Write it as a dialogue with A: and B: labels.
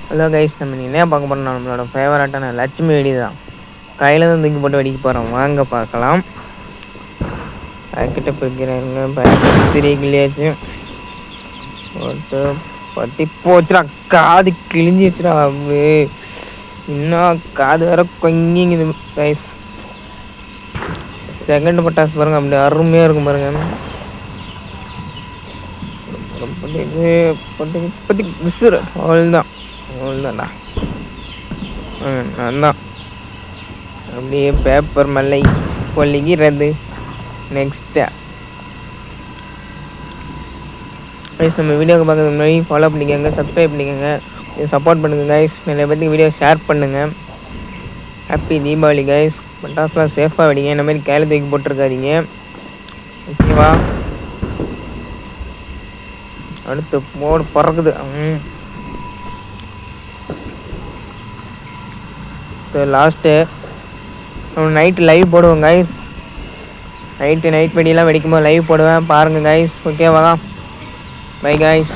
A: Hello guys, நம்ம என்ன பார்க்க போகிறோம்? நம்மளோட ஃபேவரட்டான லட்சுமி வெடி தான். கையில் தான் தூக்கி போட்டு வெடிக்க போகிறோம். வாங்க பார்க்கலாம். பாக்கெட்டை பிரிக்கிறாங்க. பாக்கெட் திரிக்கலையாச்சு போட்டு பட்டி போச்சுடா. காது கிழிஞ்சிச்சுடா. அப்படி இன்னும் காது வேற கொஞ்சிங்குது கைஸ். செகண்ட் பட்டாசு பாருங்க, அப்படி அருமையாக இருக்கும் பாருங்க. இப்போதைக்கு விசுறு அவ்வளோதான். அவ்வளோதான்டா. அதான் அப்படியே பேப்பர் மலை பொழிகிறது. நெக்ஸ்ட்டு கைஸ், நம்ம வீடியோக்கு பார்க்கறதுக்கு முன்னாடி ஃபாலோ பண்ணிக்கோங்க, சப்ஸ்கிரைப் பண்ணிக்கோங்க, சப்போர்ட் பண்ணுங்கள் கைஸ். நிறைய பேருக்கு வீடியோ ஷேர் பண்ணுங்கள். Happy Deepavali guys. பட்டாசுலாம் சேஃபாக வெடிங்க. இந்த மாதிரி கையில் தூக்கி போட்டிருக்காதீங்க, ஓகேவா? அடுத்து போடு பறக்குது. லாஸ்ட்டு நைட்டு லைவ் போடுவோம் கைஸ். நைட் வெடியெல்லாம் வெடிக்கும்போது லைவ் போடுவேன், பாருங்கள் கைஸ், ஓகேவா? Bye guys.